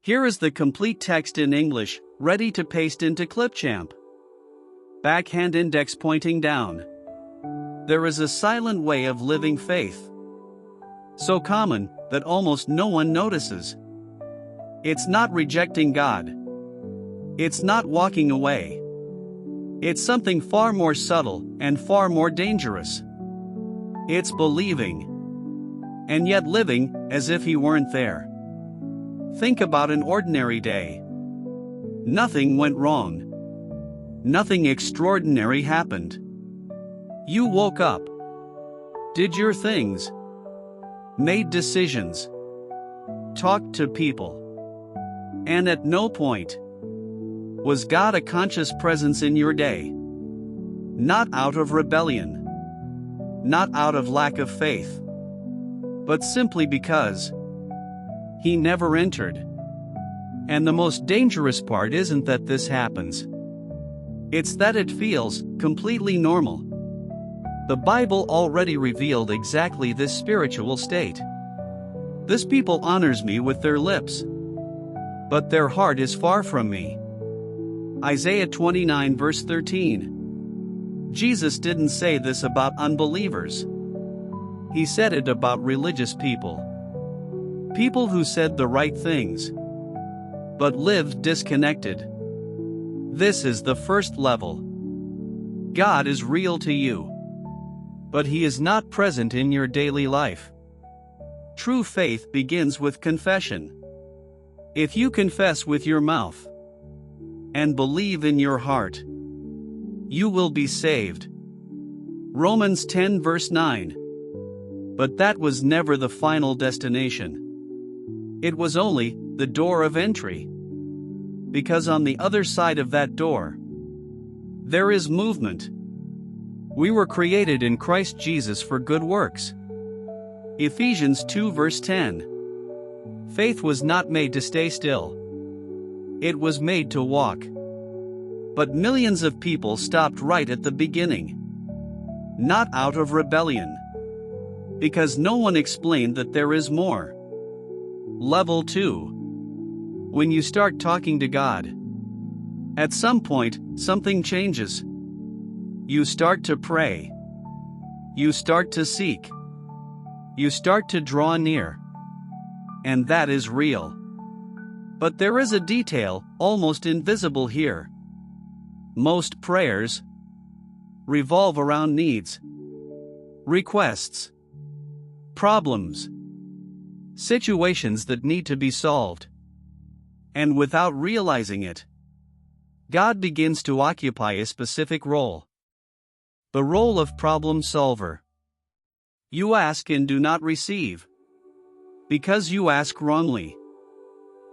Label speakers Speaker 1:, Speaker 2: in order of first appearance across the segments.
Speaker 1: Here is the complete text in English, ready to paste into Clipchamp. Backhand index pointing down. There is a silent way of living faith. So common that almost no one notices. It's not rejecting God. It's not walking away. It's something far more subtle and far more dangerous. It's believing, and yet living as if He weren't there. Think about an ordinary day. Nothing went wrong. Nothing extraordinary happened. You woke up, did your things, made decisions, talked to people, and at no point was God a conscious presence in your day. Not out of rebellion, not out of lack of faith, but simply because He never entered. And the most dangerous part isn't that this happens. It's that it feels completely normal. The Bible already revealed exactly this spiritual state. This people honors me with their lips, but their heart is far from me. Isaiah 29 verse 13. Jesus didn't say this about unbelievers. He said it about religious people. People who said the right things, but lived disconnected. This is the first level. God is real to you, but He is not present in your daily life. True faith begins with confession. If you confess with your mouth and believe in your heart, you will be saved. Romans 10 verse 9. But that was never the final destination. It was only the door of entry. Because on the other side of that door, there is movement. We were created in Christ Jesus for good works. Ephesians 2 verse 10. Faith was not made to stay still. It was made to walk. But millions of people stopped right at the beginning. Not out of rebellion. Because no one explained that there is more. Level 2. When you start talking to God, at some point, something changes. You start to pray. You start to seek. You start to draw near. And that is real. But there is a detail, almost invisible here. Most prayers revolve around needs, requests, problems, situations that need to be solved. And without realizing it, God begins to occupy a specific role. The role of problem solver. You ask and do not receive, because you ask wrongly.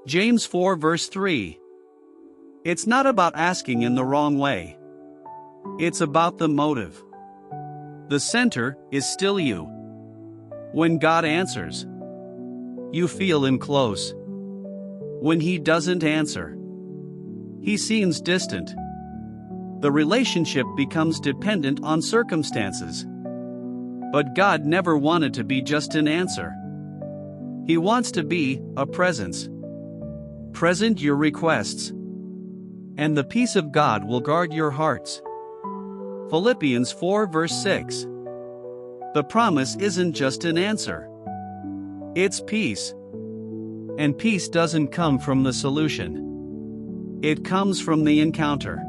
Speaker 1: James 4 verse 3. It's not about asking in the wrong way. It's about the motive. The center is still you. When God answers, you feel Him close. When He doesn't answer, He seems distant. The relationship becomes dependent on circumstances. But God never wanted to be just an answer. He wants to be a presence. Present your requests, and the peace of God will guard your hearts. Philippians 4 verse 6. The promise isn't just an answer. It's peace. And peace doesn't come from the solution. It comes from the encounter.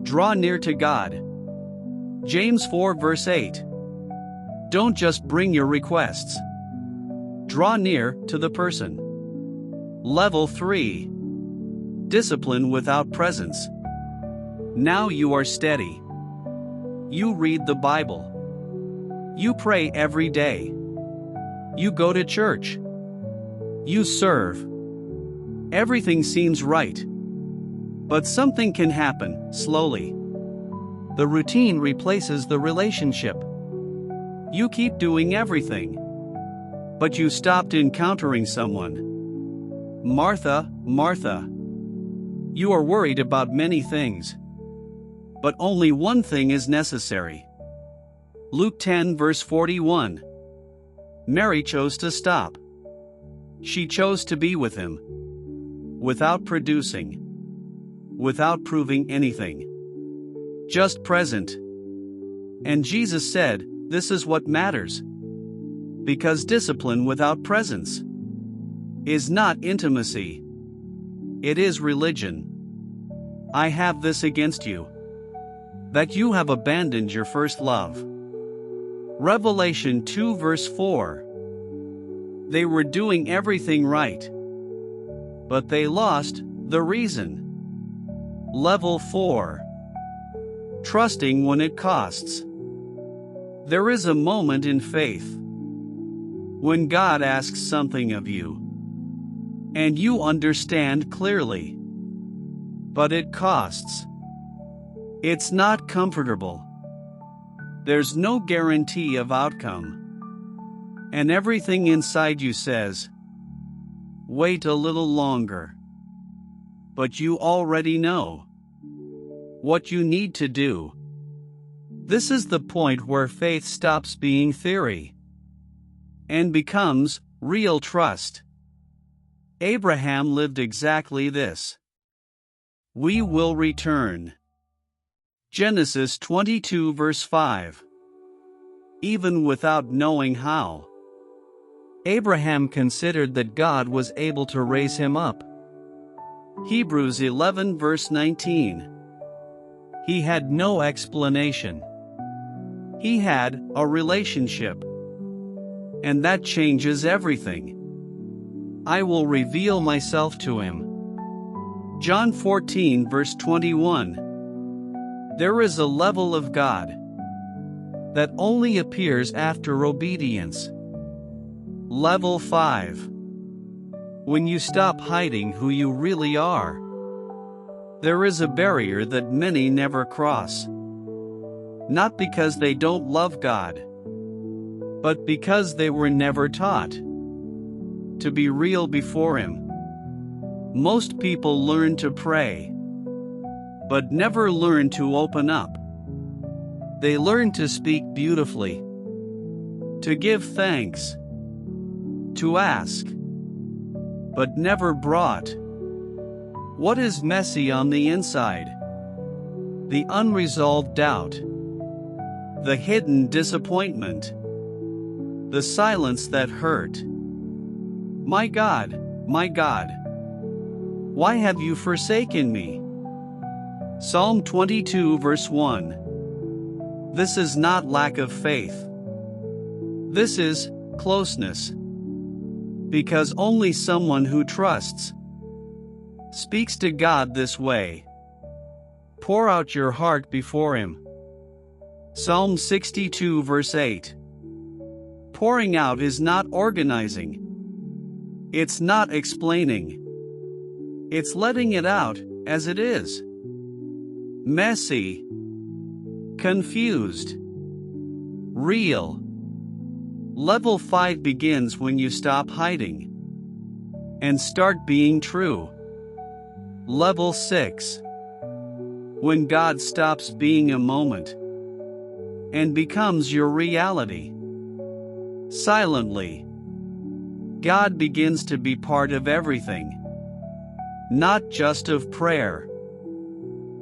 Speaker 1: Draw near to God. James 4 verse 8. Don't just bring your requests. Draw near to the person. Level 3. Discipline without presence. Now you are steady. You read the Bible. You pray every day. You go to church. You serve. Everything seems right. But something can happen, slowly. The routine replaces the relationship. You keep doing everything, but you stopped encountering someone. Martha, Martha. You are worried about many things, but only one thing is necessary. Luke 10 verse 41. Mary chose to stop. She chose to be with Him. without producing, without proving anything. Just present. And Jesus said, this is what matters. Because discipline without presence is not intimacy. It is religion. I have this against you, that you have abandoned your first love. Revelation 2 verse 4. They were doing everything right, but they lost the reason. Level 4. Trusting when it costs. There is a moment in faith when God asks something of you, and you understand clearly, but it costs. It's not comfortable. There's no guarantee of outcome, and everything inside you says, wait a little longer. But you already know what you need to do. This is the point where faith stops being theory and becomes real trust. Abraham lived exactly this. We will return. Genesis 22 verse 5. Even without knowing how, Abraham considered that God was able to raise him up. Hebrews 11 verse 19. He had no explanation. He had a relationship. And that changes everything. I will reveal myself to him. John 14 verse 21. There is a level of God that only appears after obedience. Level 5. When you stop hiding who you really are. There is a barrier that many never cross. Not because they don't love God, but because they were never taught to be real before Him. Most people learn to pray, but never learn to open up. They learn to speak beautifully, to give thanks, to ask, but never brought what is messy on the inside. The unresolved doubt, the hidden disappointment, the silence that hurt. My God, why have you forsaken me? Psalm 22 verse 1. This is not lack of faith. This is closeness. Because only someone who trusts speaks to God this way. Pour out your heart before Him. Psalm 62 verse 8. Pouring out is not organizing. It's not explaining. It's letting it out as it is. Messy, confused, real. Level 5 begins when you stop hiding and start being true. Level 6. When God stops being a moment and becomes your reality. Silently, God begins to be part of everything. Not just of prayer,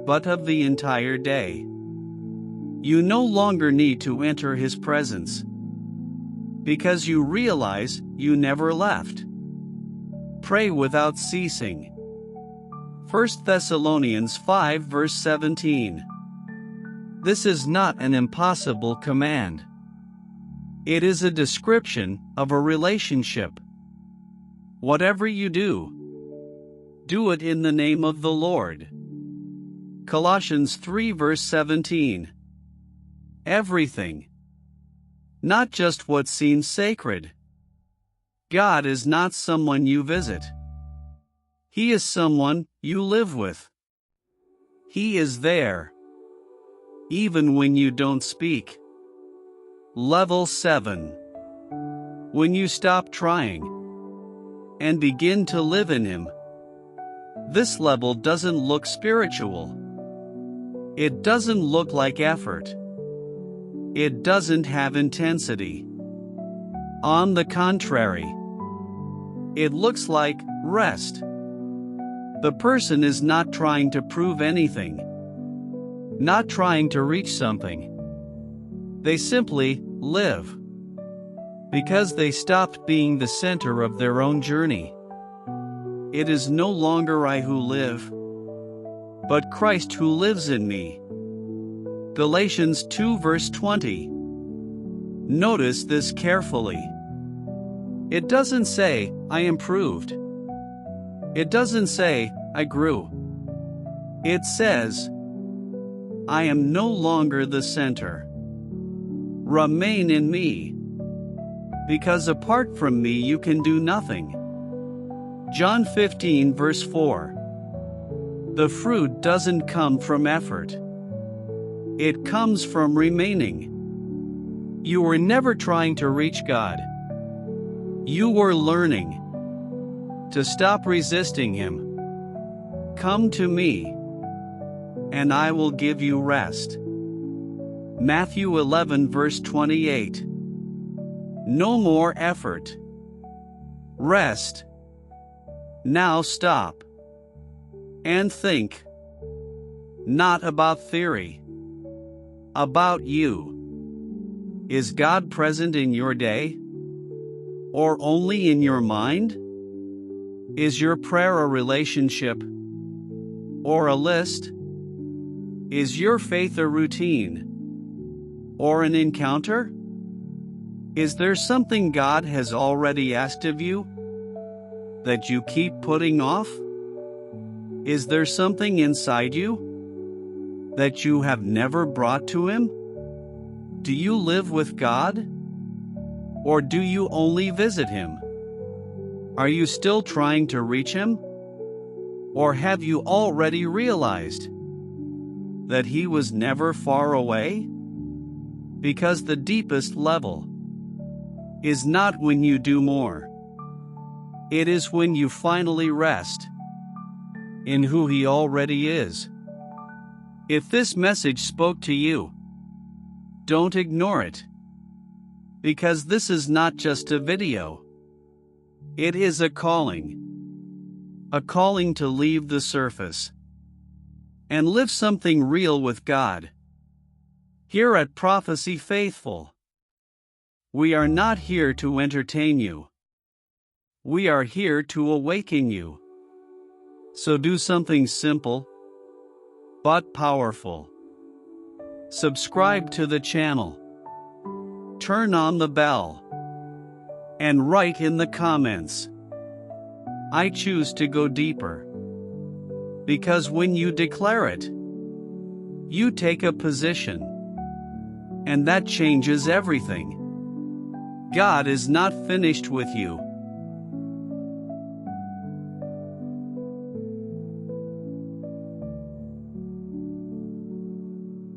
Speaker 1: but of the entire day. You no longer need to enter His presence, because you realize you never left. Pray without ceasing. 1 Thessalonians 5 verse 17. This is not an impossible command. It is a description of a relationship. Whatever you do, do it in the name of the Lord. Colossians 3 verse 17. Everything. Not just what seems sacred. God is not someone you visit. He is someone you live with. He is there, even when you don't speak. Level 7. When you stop trying and begin to live in Him. This level doesn't look spiritual. It doesn't look like effort. It doesn't have intensity. On the contrary, it looks like rest. The person is not trying to prove anything, not trying to reach something. They simply live because they stopped being the center of their own journey. It is no longer I who live, but Christ who lives in me. Galatians 2 verse 20. Notice this carefully. It doesn't say, I improved. It doesn't say, I grew. It says, I am no longer the center. Remain in me, because apart from me you can do nothing. John 15 verse 4. The fruit doesn't come from effort. It comes from remaining. You were never trying to reach God. You were learning to stop resisting Him. Come to me, and I will give you rest. Matthew 11 verse 28. No more effort. Rest. Now stop and think. Not about theory. About you. Is God present in your day? Or only in your mind? Is your prayer a relationship? Or a list? Is your faith a routine? Or an encounter? Is there something God has already asked of you that you keep putting off? Is there something inside you that you have never brought to Him? Do you live with God? Or do you only visit Him? Are you still trying to reach Him? Or have you already realized that He was never far away? Because the deepest level is not when you do more. It is when you finally rest in who He already is. If this message spoke to you, don't ignore it. Because this is not just a video. It is a calling. A calling to leave the surface and live something real with God. Here at Prophecy Faithful, we are not here to entertain you. We are here to awaken you. So do something simple, but powerful. Subscribe to the channel. Turn on the bell. And write in the comments, I choose to go deeper. Because when you declare it, you take a position. And that changes everything. God is not finished with you.